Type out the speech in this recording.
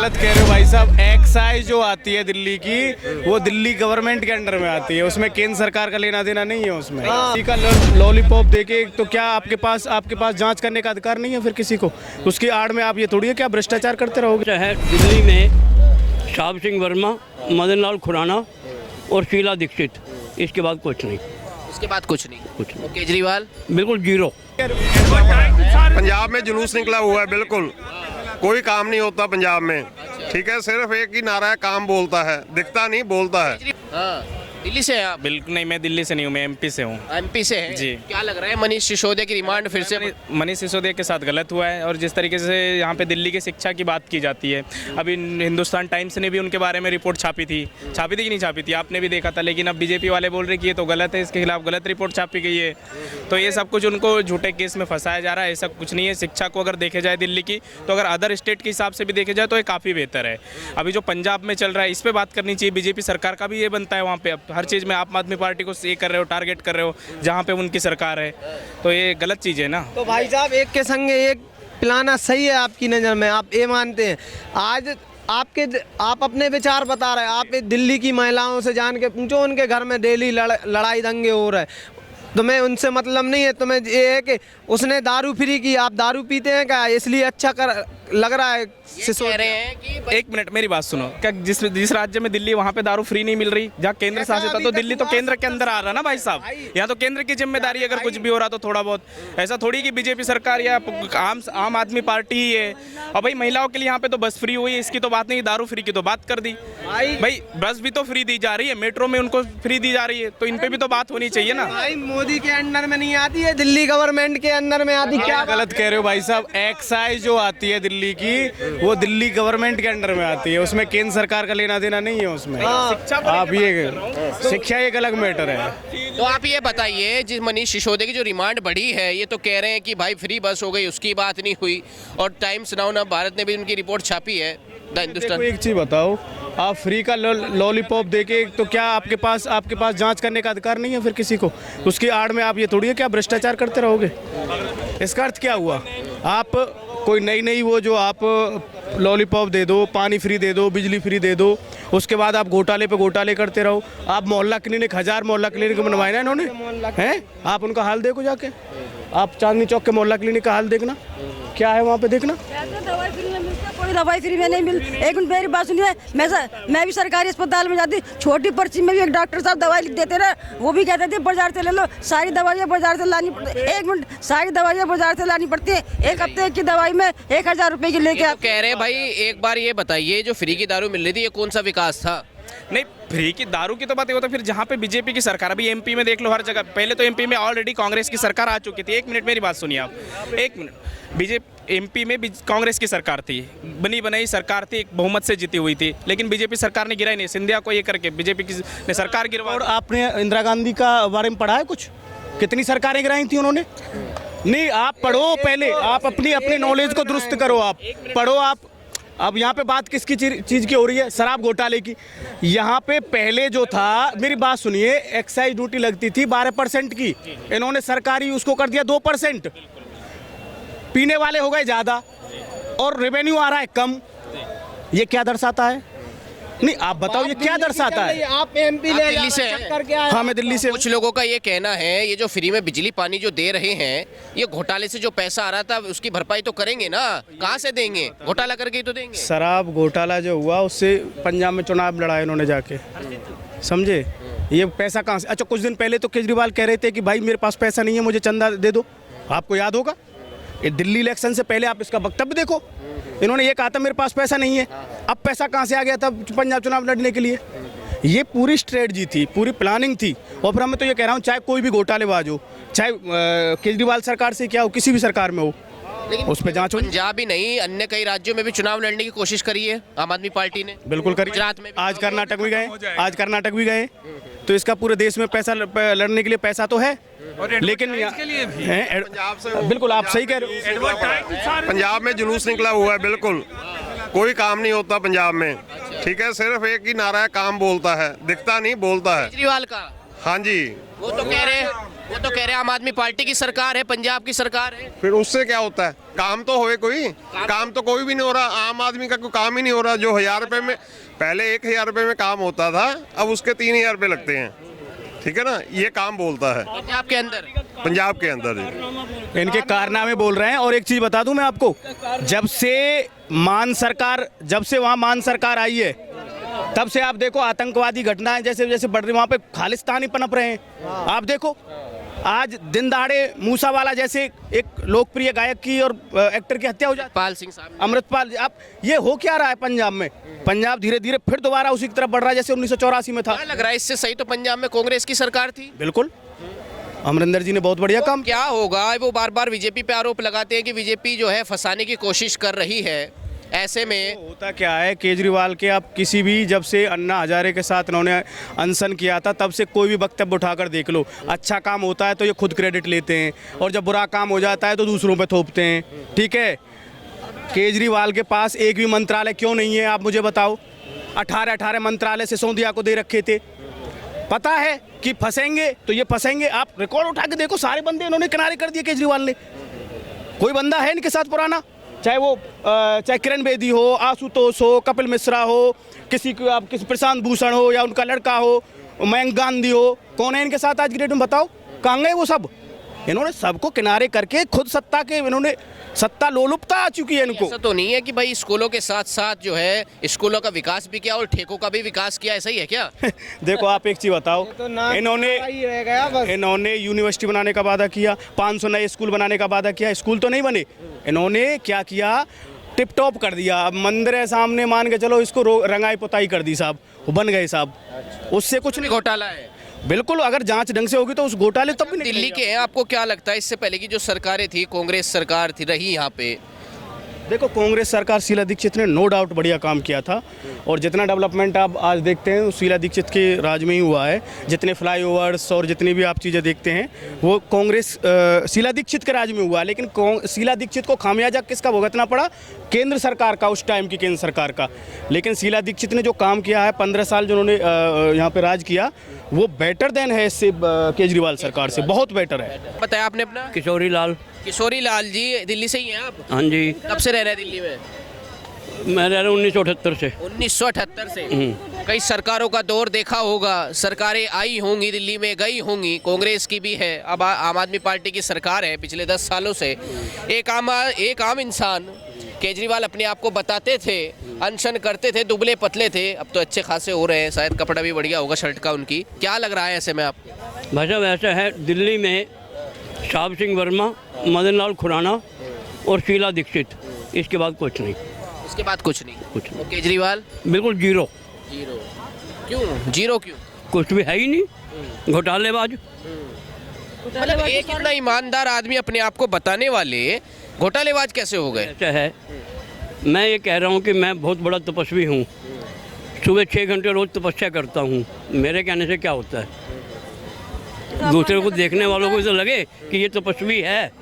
गलत कह रहे हो भाई साहब। एक्साइज जो आती है दिल्ली की, वो दिल्ली गवर्नमेंट के अंडर में आती है, उसमें केंद्र सरकार का लेना देना नहीं है। उसमें किसी का लॉलीपॉप देके तो क्या आपके पास जांच करने का अधिकार नहीं है फिर किसी को? उसकी आड़ में आप ये थोड़ी है कि आप भ्रष्टाचार करते रहोगे। है दिल्ली में साहब सिंह वर्मा, मदन लाल खुराना और शीला दीक्षित, इसके बाद कुछ नहीं। उसके बाद कुछ नहीं। तो केजरीवाल बिल्कुल जीरो। पंजाब में जुलूस निकला हुआ है, बिल्कुल कोई काम नहीं होता पंजाब में। ठीक है, सिर्फ एक ही नारा है, काम बोलता है, दिखता नहीं बोलता है। हाँ, दिल्ली से हैं आप? बिल्कुल नहीं, मैं दिल्ली से नहीं हूँ, मैं एमपी से हूँ। एमपी से हैं? जी। क्या लग रहा है मनीष सिसोदिया की रिमांड फिर से? मनीष सिसोदिया के साथ गलत हुआ है, और जिस तरीके से यहाँ पे दिल्ली की शिक्षा की बात की जाती है, अभी हिंदुस्तान टाइम्स ने भी उनके बारे में रिपोर्ट छापी थी कि नहीं छापी थी, आपने भी देखा था। लेकिन अब बीजेपी वाले बोल रहे कि ये तो गलत है, इसके खिलाफ गलत रिपोर्ट छापी गई है। तो ये सब कुछ उनको झूठे केस में फंसाया जा रहा है, ऐसा कुछ नहीं है। शिक्षा को अगर देखे जाए दिल्ली की, तो अगर अदर स्टेट के हिसाब से भी देखे जाए तो ये काफ़ी बेहतर है। अभी जो पंजाब में चल रहा है, इस पर बात करनी चाहिए। बीजेपी सरकार का भी ये बनता है, वहाँ पे अब हर चीज़ में आप आदमी पार्टी को ये कर रहे हो, टारगेट कर रहे हो जहाँ पे उनकी सरकार है, तो ये गलत चीज़ है ना। तो भाई साहब, एक के संग एक पिलाना सही है आपकी नज़र में? आप ये मानते हैं? आज आप अपने विचार बता रहे हैं। आप दिल्ली की महिलाओं से जान के पूछो, उनके घर में डेली लड़ाई दंगे हो रहे हैं। तुम्हें उनसे मतलब नहीं है, तुम्हें ये है कि उसने दारू फ्री की, आप दारू पीते हैं क्या, इसलिए अच्छा लग रहा है? कह रहे हैं कि एक मिनट मेरी बात सुनो। क्या जिस राज्य में दिल्ली, वहाँ पे दारू फ्री नहीं मिल रही? जहाँ केंद्र शासित है, तो दिल्ली तो केंद्र के अंदर आ रहा ना भाई साहब। यहाँ तो केंद्र की जिम्मेदारी, अगर कुछ भी हो रहा तो थोड़ा बहुत, ऐसा थोड़ी कि बीजेपी सरकार या आम आदमी पार्टी ही है। और भाई महिलाओं के लिए यहाँ पे तो बस फ्री हुई है, इसकी तो बात नहीं, दारू फ्री की तो बात कर दी। भाई बस भी तो फ्री दी जा रही है, मेट्रो में उनको फ्री दी जा रही है, तो इन पे भी तो बात होनी चाहिए ना। भाई मोदी के अंडर में नहीं आती है, दिल्ली गवर्नमेंट के अंदर में आती। क्या गलत कह रहे हो भाई साहब। एक्साइज जो आती है दिल्ली की, वो दिल्ली गवर्नमेंट के अंडर में आती है, उसमें केंद्र सरकार का लेना देना नहीं है। उसमें आप ये शिक्षा एक अलग मैटर है। तो आप ये बताइए, जिस मनीष सिसोदिया की जो रिमांड बढ़ी है, ये तो कह रहे हैं कि भाई फ्री बस हो गई, उसकी बात नहीं हुई, और टाइम्स नाउ ना भारत ने भी उनकी रिपोर्ट छापी है, द हिंदुस्तान। एक चीज बताओ, आप फ्री का लॉलीपॉप देके तो क्या आपके पास जांच करने का अधिकार नहीं है फिर किसी को? उसकी आड़ में आप ये थोड़ी है कि आप भ्रष्टाचार करते रहोगे। इसका अर्थ क्या हुआ? आप कोई नई वो जो आप लॉलीपॉप दे दो, पानी फ्री दे दो, बिजली फ्री दे दो, उसके बाद आप घोटाले पे घोटाले करते रहो। आप मोहल्ला क्लिनिक, 1000 मोहल्ला क्लिनिक बनवाए ना इन्होंने, हैं? आप उनका हाल देखो जाके, आप चांदनी चौक के मोहल्ला क्लिनिक का हाल देखना, क्या है वहाँ पे देखना। दवाई फ्री में मिलती है, कोई दवाई फ्री में नहीं मिलती। एक मिनट मेरी बात सुनिए, मैं भी सरकारी अस्पताल में जाती, छोटी पर्ची में भी एक डॉक्टर साहब दवाई लिख देते ना, वो भी कहते थे बाजार से ले लो। सारी दवाइयाँ बाजार से लानी पड़ती है। एक मिनट, सारी दवाइयाँ बाजार से लानी पड़ती है। एक हफ्ते की दवाई में 1000 रुपए की लेके आप कह रहे हैं। भाई एक बार ये बताइए, जो फ्री की दारू मिल रही थी, ये कौन सा विकास था? नहीं, फ्री की दारू की तो बात है, तो फिर जहाँ पे बीजेपी की सरकार, अभी एमपी में देख लो, हर जगह। पहले तो एमपी में ऑलरेडी कांग्रेस की सरकार आ चुकी थी। एक मिनट मेरी बात सुनिए आप, एक मिनट। बीजेपी एमपी में कांग्रेस की सरकार थी, बनी बनाई सरकार थी, एक बहुमत से जीती हुई थी, लेकिन बीजेपी सरकार ने गिराई नहीं। सिंधिया को ये करके बीजेपी की ने सरकार गिरवा। और आपने इंदिरा गांधी का बारे में पढ़ा है कुछ? कितनी सरकारें गिराई थी उन्होंने? नहीं, आप पढ़ो पहले, आप अपनी नॉलेज को दुरुस्त करो, आप पढ़ो। आप अब यहाँ पे बात किसकी चीज़ की हो रही है? शराब घोटाले की। यहाँ पे पहले जो था, मेरी बात सुनिए, एक्साइज ड्यूटी लगती थी 12% की, इन्होंने सरकारी उसको कर दिया 2%। पीने वाले हो गए ज़्यादा और रेवेन्यू आ रहा है कम। ये क्या दर्शाता है? नहीं, आप बताओ ये क्या दर्शाता है? आप एमपी ले दिल्ली से करके आए? हाँ, मैं दिल्ली से। कुछ लोगों का ये कहना है, ये जो फ्री में बिजली पानी जो दे रहे हैं, ये घोटाले से जो पैसा आ रहा था, उसकी भरपाई तो करेंगे ना? कहाँ से देंगे? घोटाला करके ही तो देंगे। शराब घोटाला जो हुआ, उससे पंजाब में चुनाव लड़ा इन्होंने जाके, समझे? ये पैसा कहाँ से? अच्छा, कुछ दिन पहले तो केजरीवाल कह रहे थे कि भाई मेरे पास पैसा नहीं है, मुझे चंदा दे दो। आपको याद होगा, ये दिल्ली इलेक्शन से पहले आप इसका वक्तव्य देखो, इन्होंने ये कहा था मेरे पास पैसा नहीं है। अब पैसा कहाँ से आ गया था पंजाब चुनाव लड़ने के लिए? ये पूरी स्ट्रेटजी थी, पूरी प्लानिंग थी। और फिर मैं तो ये कह रहा हूँ, चाहे कोई भी घोटालेबाज हो, चाहे केजरीवाल सरकार से क्या हो, किसी भी सरकार में हो, लेकिन उस पर जांच हो। पंजाब ही नहीं, अन्य कई राज्यों में भी चुनाव लड़ने की कोशिश करी है आम आदमी पार्टी ने। बिल्कुल करी। गुजरात में आज कर्नाटक भी गए, तो इसका पूरे देश में पैसा लड़ने के लिए पैसा तो है, लेकिन के लिए भी है। बिल्कुल आप सही कह रहे हो। पंजाब में जुलूस निकला हुआ है, बिल्कुल कोई काम नहीं होता पंजाब में। ठीक है, सिर्फ एक ही नारा है, काम बोलता है, दिखता नहीं बोलता है। केजरीवाल का? हाँ जी। वो तो कह रहे हैं वो तो कह रहे हैं आम आदमी पार्टी की सरकार है, पंजाब की सरकार है। फिर उससे क्या होता है? काम तो होए कोई, काम तो कोई भी नहीं हो रहा। आम आदमी का कोई काम ही नहीं हो रहा। जो 1000 रुपये में, पहले 1000 रुपये में काम होता था, अब उसके 3000 रुपये लगते हैं। ठीक है ना, ये काम बोलता है पंजाब के अंदर। पंजाब के अंदर जी। इनके कारनामे बोल रहे हैं। और एक चीज़ बता दूं मैं आपको, जब से वहाँ मान सरकार आई है, तब से आप देखो आतंकवादी घटनाएं जैसे जैसे बढ़ रही, वहाँ पे खालिस्तानी पनप रहे हैं। आप देखो आज दिन दहाड़े मूसावाला जैसे एक लोकप्रिय गायक की और एक्टर की हत्या हो जाती, पाल सिंह साहब। अमृतपाल। आप ये हो क्या रहा है पंजाब में? पंजाब धीरे धीरे फिर दोबारा उसी की तरफ बढ़ रहा है जैसे 1984 में था। क्या लग रहा है इससे सही तो पंजाब में कांग्रेस की सरकार थी। बिल्कुल, अमरिंदर जी ने बहुत बढ़िया काम क्या होगा? वो बार बार बीजेपी पे आरोप लगाते हैं कि बीजेपी जो है फंसाने की कोशिश कर रही है। ऐसे में होता क्या है, केजरीवाल के आप किसी भी, जब से अन्ना हजारे के साथ इन्होंने अनशन किया था, तब से कोई भी वक्तव्य उठाकर देख लो, अच्छा काम होता है तो ये खुद क्रेडिट लेते हैं, और जब बुरा काम हो जाता है तो दूसरों पे थोपते हैं। ठीक है, केजरीवाल के पास एक भी मंत्रालय क्यों नहीं है, आप मुझे बताओ। 18 मंत्रालय सिसोदिया को दे रखे थे। पता है कि फंसेंगे तो ये फंसेंगे। आप रिकॉर्ड उठा के देखो, सारे बंदे इन्होंने किनारे कर दिए केजरीवाल ने। कोई बंदा है इनके साथ पुराना, चाहे किरण बेदी हो, आशुतोष हो, कपिल मिश्रा हो, किसी प्रशांत भूषण हो, या उनका लड़का हो मयंक गांधी हो, कौन है इनके साथ आज की डेट में? बताओ कहाँ गए वो सब? इन्होंने सबको किनारे करके खुद सत्ता लोलुपता आ चुकी है इनको। ऐसा तो नहीं है कि भाई स्कूलों के साथ साथ जो है स्कूलों का विकास भी किया और ठेकों का भी विकास किया, ऐसा ही है क्या? देखो आप एक चीज बताओ, तो ना ही रह गया बस। इन्होंने यूनिवर्सिटी बनाने का वादा किया, 500 नए स्कूल बनाने का वादा किया, स्कूल तो नहीं बने। इन्होंने क्या किया, टिप टॉप कर दिया। अब मंदिर है सामने, मान के चलो इसको रंगाई पुताई कर दी साहब, वो बन गए साहब। उससे कुछ नहीं, घोटाला है बिल्कुल। अगर जांच ढंग से होगी तो उस घोटाले तब भी नहीं दिल्ली के हैं। आपको क्या लगता है इससे पहले की जो सरकारें थी, कांग्रेस सरकार थी रही यहाँ पे? देखो, कांग्रेस सरकार शीला दीक्षित ने नो डाउट बढ़िया काम किया था, और जितना डेवलपमेंट आप आज देखते हैं वो शीला दीक्षित के राज में ही हुआ है। जितने फ्लाईओवर्स और जितनी भी आप चीज़ें देखते हैं वो कांग्रेस शीला दीक्षित के राज में हुआ है। लेकिन शीला दीक्षित को खामियाजा किसका भुगतना पड़ा? केंद्र सरकार का, उस टाइम की केंद्र सरकार का। लेकिन शीला दीक्षित ने जो काम किया है, 15 साल जो उन्होंने यहाँ पे राज किया, वो बेटर देन है इससे, केजरीवाल सरकार से बहुत बेटर है। बताया आपने अपना? किशोरी लाल जी, दिल्ली से ही हैं आप? हाँ जी। कब से रह रहे हैं दिल्ली में? मैं रह रहा हूँ 1978 से। 1978 से। कई सरकारों का दौर देखा होगा, सरकारें आई होंगी दिल्ली में, गई होंगी, कांग्रेस की भी है, अब आम आदमी पार्टी की सरकार है पिछले 10 सालों से। एक आम इंसान, केजरीवाल अपने आप को बताते थे, अनशन करते थे, दुबले पतले थे, अब तो अच्छे खासे हो रहे हैं, शायद कपड़ा भी बढ़िया होगा शर्ट का उनकी। क्या लग रहा है ऐसे में आपको? भाई साहब ऐसा है, दिल्ली में साहब सिंह वर्मा, मदन लाल खुराना और शीला दीक्षित, इसके बाद कुछ नहीं। इसके बाद कुछ नहीं? कुछ और केजरीवाल? बिल्कुल जीरो। क्यों जीरो? क्यों? कुछ भी है ही नहीं, घोटालेबाज। मतलब एक इतना ईमानदार आदमी अपने आप को बताने वाले घोटालेबाज कैसे हो गए? ऐसा है, मैं ये कह रहा हूँ कि मैं बहुत बड़ा तपस्वी हूँ, सुबह 6 घंटे रोज़ तपस्या करता हूँ। मेरे कहने से क्या होता है? दूसरे को देखने वालों को तो लगे कि ये तपस्वी है,